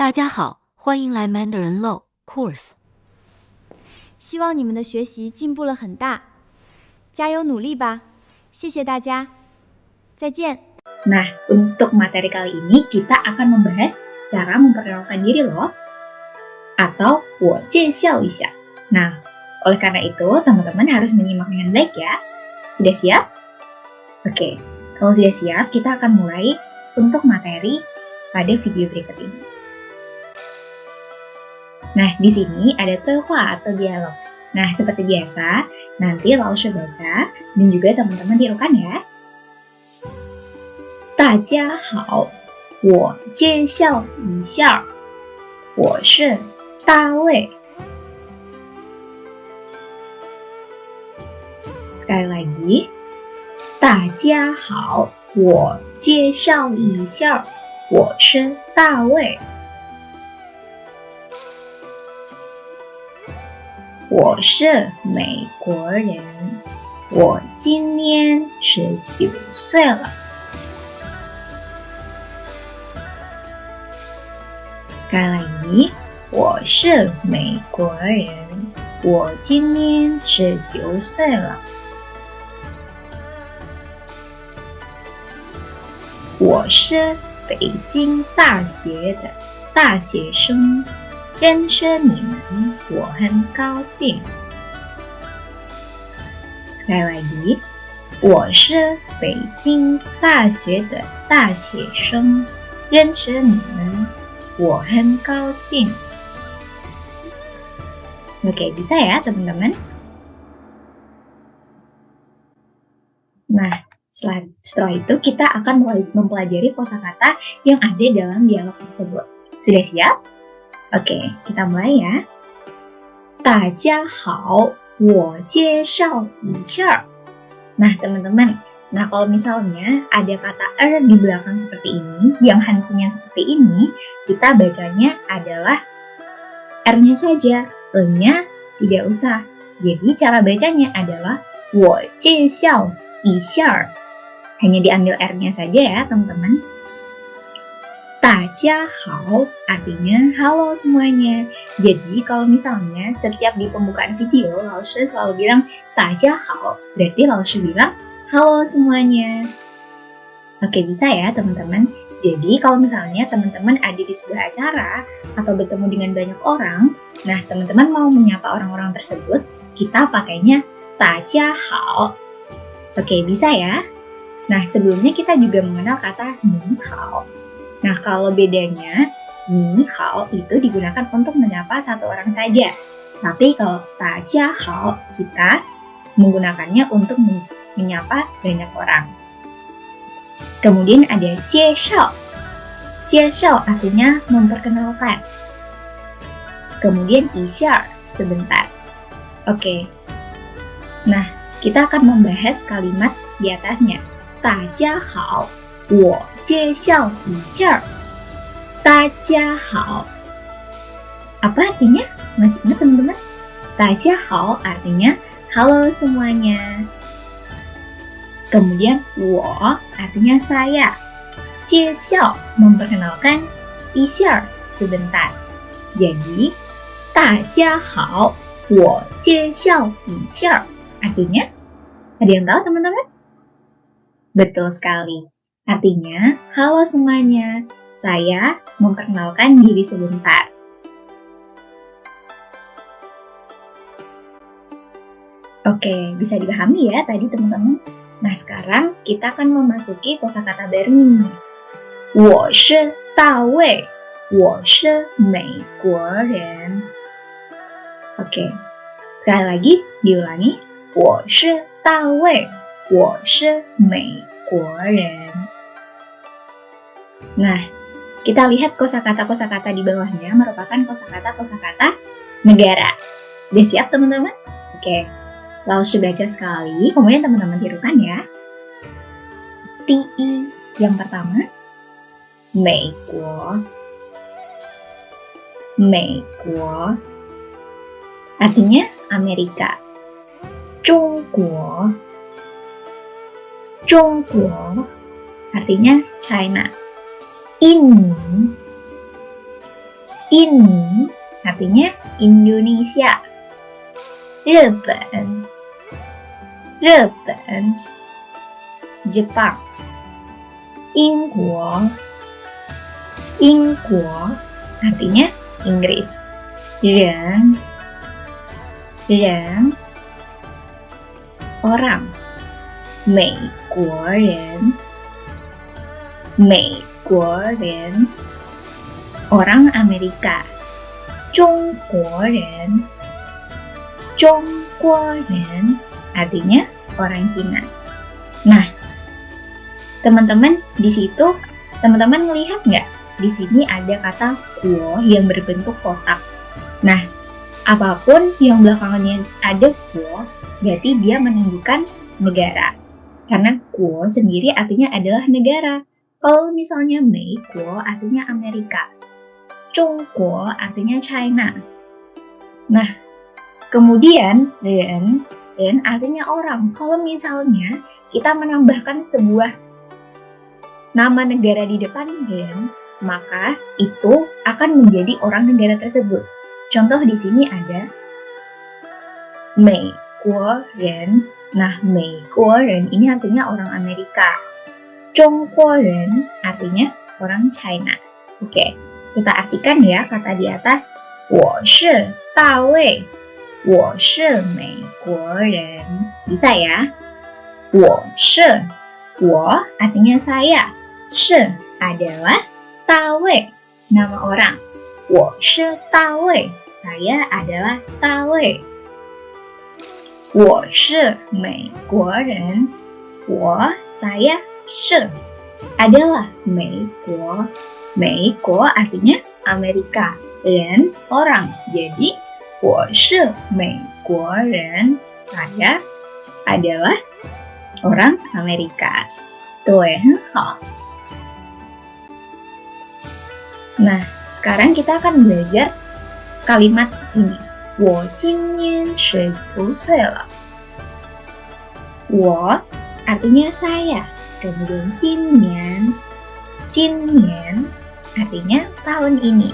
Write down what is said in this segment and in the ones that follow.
大家好，欢迎来 Mandarin Low Course。希望你们的学习进步了很大，加油努力吧！谢谢大家，再见。Nah, untuk materi kali ini kita akan membahas cara memperkenalkan diri loh, atau 我介绍一下. Nah, oleh karena itu teman-teman harus menyimak dengan baik ya. Sudah siap? Oke, kalau sudah siap kita akan mulai untuk materi pada video berikut ini. Nah, di sini ada tehua atau dialog. Nah, seperti biasa, nanti Laushe baca dan juga teman-teman tirukan ya. 大家好，我介绍一下，我是大卫。 Sekali lagi, 大家好，我介绍一下，我是大卫。 我是美国人，我今年19岁了。 Sekali lagi, 我是美国人，我今年19岁了。 我是北京大学的大学生，认识你们，我很高兴。 Sekali lagi, 我是北京大学的大学生，认识你们，我很高兴。 Oke, bisa ya teman-teman? Nah, setelah itu kita akan mulai mempelajari kosakata yang ada dalam dialog tersebut. Sudah siap? Oke, kita mulai ya. 大家好，我介绍一下. Nah, teman-teman, kalau misalnya ada kata di belakang seperti ini, yang hansinya seperti ini, kita bacanya adalah R-nya saja, E-nya tidak usah. Jadi cara bacanya adalah 我介绍一下. Hanya diambil R-nya saja ya, teman-teman. 大家好 artinya halo semuanya. Jadi kalau misalnya setiap di pembukaan video Laushe selalu bilang 大家好, berarti Laushe bilang halo semuanya. Oke, bisa ya teman-teman. Jadi kalau misalnya teman-teman ada di sebuah acara atau bertemu dengan banyak orang, nah teman-teman mau menyapa orang-orang tersebut, kita pakainya 大家好. Oke, bisa ya. Nah, sebelumnya kita juga mengenal kata 你好. Nah, kalau bedanya, 你好itu digunakan untuk menyapa satu orang saja. Tapi kalau 大家好, kita menggunakannya untuk menyapa banyak orang. Kemudian ada 介绍. 介绍 artinya memperkenalkan. Kemudian 一下 sebentar. Oke. Nah, kita akan membahas kalimat di atasnya. 大家好，我介绍一下。大家好。Apa artinya? Masih ingat teman-teman? 大家好 artinya halo semuanya. Kemudian 我 artinya saya. 介绍 memperkenalkan, 一下 sebentar. Jadi 大家好，我介绍一下 artinya, ada yang tahu teman-teman? Betul sekali. Artinya, halo semuanya, saya memperkenalkan diri sebentar. Oke, bisa dipahami ya tadi teman-teman? Nah, sekarang kita akan memasuki kosakata baru nih. 我是大卫，我是美国人. Oke, sekali lagi diulangi. 我是大卫，我是美国人. Nah, kita lihat kosakata-kosakata di bawahnya merupakan kosakata-kosakata negara. Udah siap teman-teman? Oke, Laushe baca sekali, kemudian teman-teman tirukan ya. 第一, yang pertama, 美国. 美国 artinya Amerika. 中国 中国 artinya China. Ini Ini artinya Indonesia. Jepang, Jepang. Inggris, artinya Inggris. Ren, orang.美国人, orang Amerika. 中国人, artinya orang Cina. Nah, teman-teman di situ, teman-teman melihat nggak? Di sini ada kata kuo yang berbentuk kotak. Nah, apapun yang belakangannya ada kuo, berarti dia menunjukkan negara. Karena kuo sendiri artinya adalah negara. Kalau misalnya Mei kuo artinya Amerika. Zhongguo artinya China. Nah, kemudian ren artinya orang. Kalau misalnya kita menambahkan sebuah nama negara di depan ren, maka itu akan menjadi orang negara tersebut. Contoh di sini ada Mei Guo Ren. Nah, Mei Guo Ren ini artinya orang Amerika. Zhongguo Ren artinya orang China. Oke, kita artikan ya kata di atas. 我是大卫，我是美国人. Bisa ya? 我artinya saya. 是 adalah 大卫 nama orang. 我是大卫 saya adalah 大卫. 我是美国人 saya 是 adalah 美国. 美国 artinya Amerika, dan orang. Jadi 我是美国人 saya adalah orang Amerika. 对，很好. Nah, sekarang kita akan belajar kalimat ini. 我今年19岁了. 我 artinya saya. Kemudian 今年 artinya tahun ini.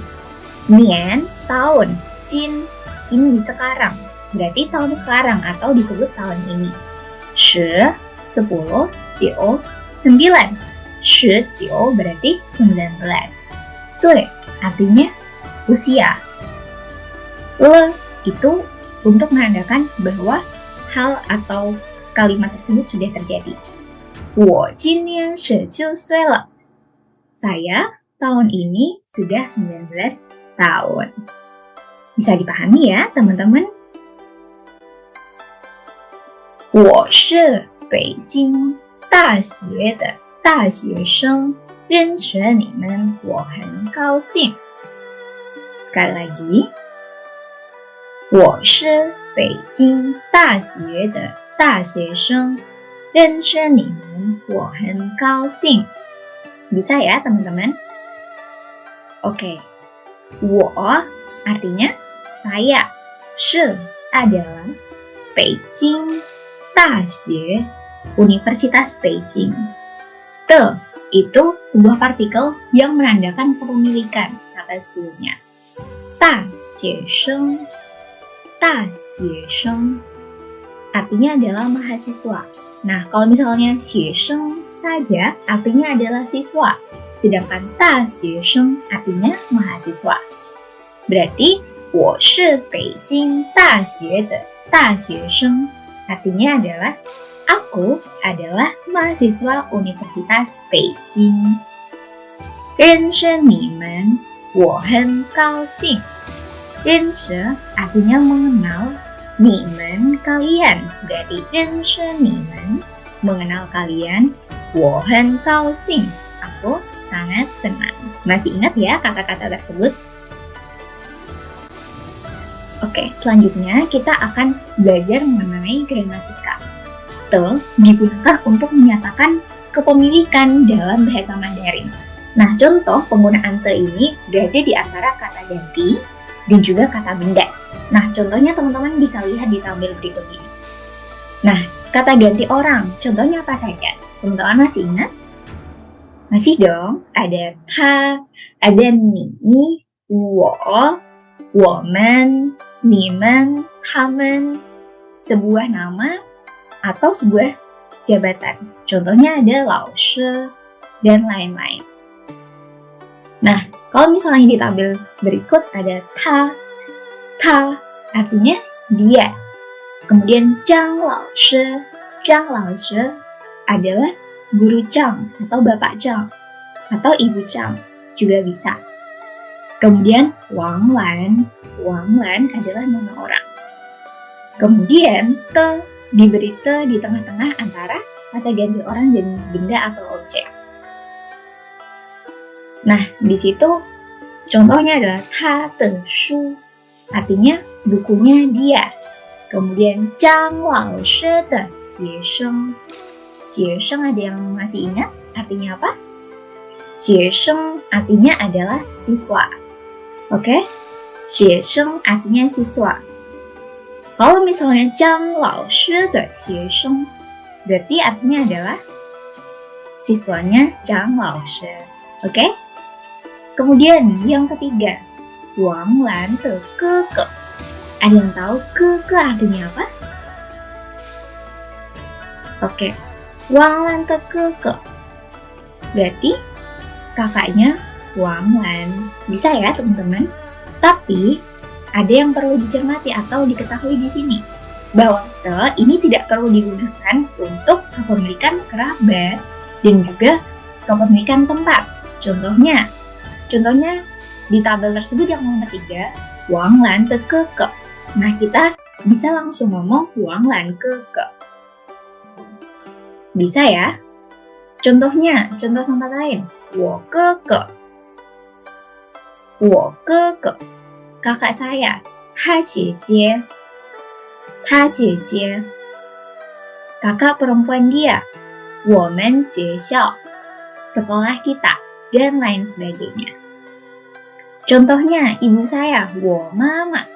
Nian, tahun. Jin, ini sekarang. Berarti tahun sekarang atau disebut tahun ini. 10, 10, 9, 9. 19 berarti 19. Sui artinya usia. Le itu untuk menandakan bahwa hal atau kalimat tersebut sudah terjadi. 我今年19岁了. Saya tahun ini sudah 19 tahun. Bisa dipahami ya, teman-teman? 我是北京大学的大学生，认识你们，我很高兴. Sekali lagi. 我是北京大学的大学生，认识你们，我很高兴. Bisa ya, teman-teman? Oke. 我 artinya saya. 是 adalah Beijing 大学 Universitas Beijing. Te itu sebuah partikel yang menandakan kepemilikan kata sebelumnya. 大学生 artinya adalah mahasiswa. Nah, kalau misalnya 学生 saja artinya adalah siswa. Sedangkan 大学生 artinya mahasiswa. Berarti 我是北京大学的大学生 artinya adalah aku adalah mahasiswa Universitas Beijing. 认识你们，我很高兴. 认识 artinya mengenal, 你们 kalian berarti 认识你们 mengenal kalian, 我很高兴 aku sangat senang. Masih ingat ya kata-kata tersebut? Oke, selanjutnya kita akan belajar mengenai gramatika. Te digunakan untuk menyatakan kepemilikan dalam bahasa Mandarin. Nah, contoh penggunaan te ini berada di antara kata ganti dan juga kata benda. Nah, contohnya teman-teman bisa lihat di tabel berikut ini. Nah, kata ganti orang, contohnya apa saja? Teman-teman masih ingat? Masih dong, ada ka, ada ni, 我、我们、你们、他们, sebuah nama atau sebuah jabatan. Contohnya ada 老师 dan lain-lain. Nah, kalau misalnya di tabel berikut ada ta artinya dia. Kemudian 张老师adalah guru Zhang atau bapak Zhang atau ibu Zhang juga bisa. Kemudian Wang Lan adalah nama orang. Kemudian diberi te di tengah-tengah antara kata ganti orang dan benda atau objek. Nah, di situ contohnya adalah ta de shu, artinya bukunya dia. Kemudian 张老师的学生ada yang masih ingat artinya apa? 学生 artinya adalah siswa. Oke? 学生 artinya siswa. Kalau misalnya 张老师的学生 berarti artinya adalah siswanya 张老师. Oke? Kemudian yang ketiga, 王兰的哥哥. Ada yang tahu ke artinya apa? Oke, 王兰的哥哥 berarti kakaknya Wang Lan. Bisa ya teman-teman? Tapi ada yang perlu dicermati atau diketahui di sini, bahwa te ini tidak perlu digunakan untuk kepemilikan kerabat dan juga kepemilikan tempat. Contohnya di tabel tersebut yang nomor 3, Wang Lan de Keke. Nah, kita bisa langsung ngomong Wang Lan Keke. Bisa ya? Contoh tempat lain, 我哥哥 kakak saya, 他姐姐 kakak perempuan dia, 我们学校 sekolah kita, dan lain sebagainya. Contohnya, ibu saya, 我妈妈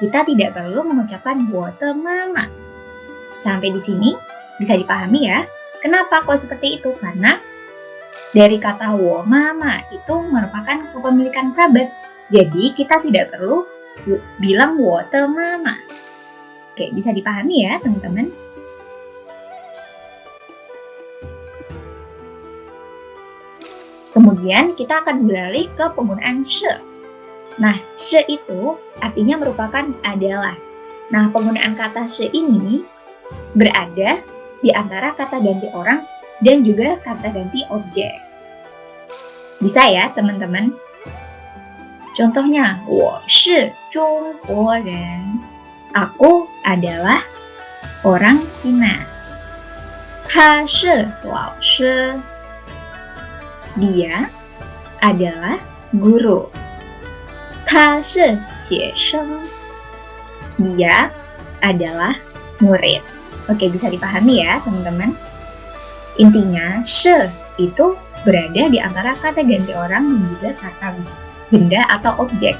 kita tidak perlu mengucapkan 我的妈妈. Sampai di sini bisa dipahami ya? Kenapa kok seperti itu? Karena dari kata 我妈妈 itu merupakan kepemilikan kerabat. Jadi kita tidak perlu bilang 我的妈妈. Oke, bisa dipahami ya teman-teman? Kemudian kita akan beralih ke penggunaan she. Nah, she itu artinya merupakan adalah. Nah, penggunaan kata she ini berada di antara kata ganti orang dan juga kata ganti objek. Bisa ya teman-teman? Contohnya, 我是中国人. Aku adalah orang Cina. 他是老师. Dia adalah guru. 他是学生. Dia adalah murid. Oke, bisa dipahami ya teman-teman? Intinya, she itu berada di antara kata ganti orang dan juga kata benda atau objek.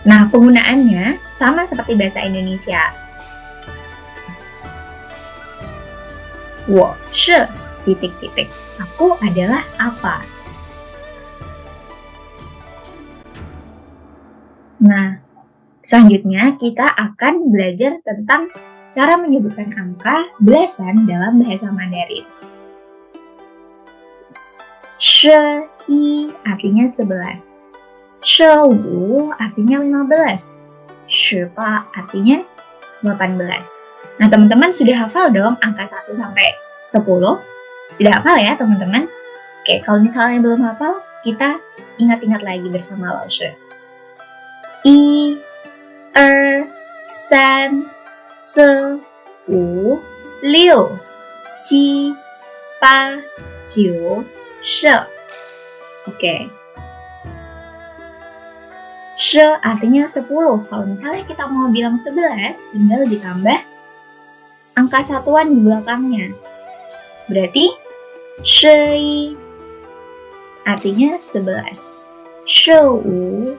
Nah, penggunaannya sama seperti bahasa Indonesia. 我是 titik-titik. Aku adalah apa? Nah, selanjutnya kita akan belajar tentang cara menyebutkan angka belasan dalam bahasa Mandarin. 11 artinya 11. 15 artinya 15. 18 artinya 18. Nah, teman-teman sudah hafal dong angka 1 sampai 10? Sudah hafal ya, teman-teman? Oke, kalau misalnya belum hafal, kita ingat-ingat lagi bersama Lao Shi. 1, 2, 3, 4, 5, 6, 7, 8, 9, 10. Oke. 10 artinya 10. Kalau misalnya kita mau bilang 11, tinggal ditambah angka satuan di belakangnya. Berarti 11 artinya 11. 15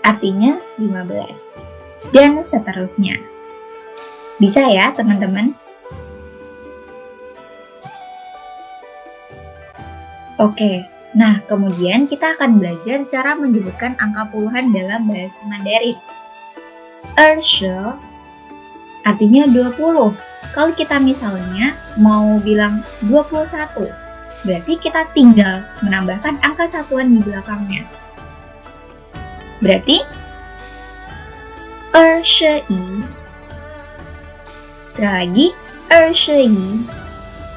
artinya 15. Dan seterusnya. Bisa ya, teman-teman? Oke, Nah, kemudian kita akan belajar cara menyebutkan angka puluhan dalam bahasa Mandarin. 20 artinya 20. Kalau kita misalnya mau bilang 21, berarti kita tinggal menambahkan angka satuan di belakangnya. Berarti 21. Sekali lagi, 21.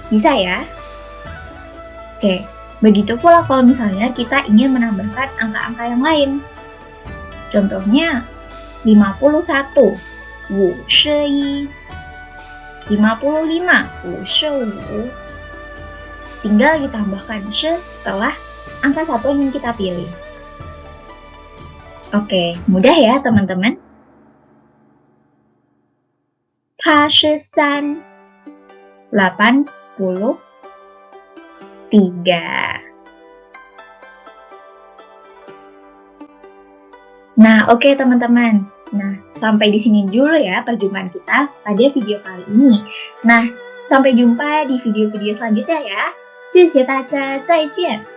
Bisa ya? Oke. Begitu pula kalau misalnya kita ingin menambahkan angka-angka yang lain. Contohnya 51, 51. 55, 55. Tinggal ditambahkan she setelah angka satu yang kita pilih. Oke, mudah ya teman-teman. 83, 83. Nah, oke teman-teman. Nah, sampai di sini dulu ya perjumpaan kita pada video kali ini. Nah, sampai jumpa di video-video selanjutnya ya. 谢谢大家，再见。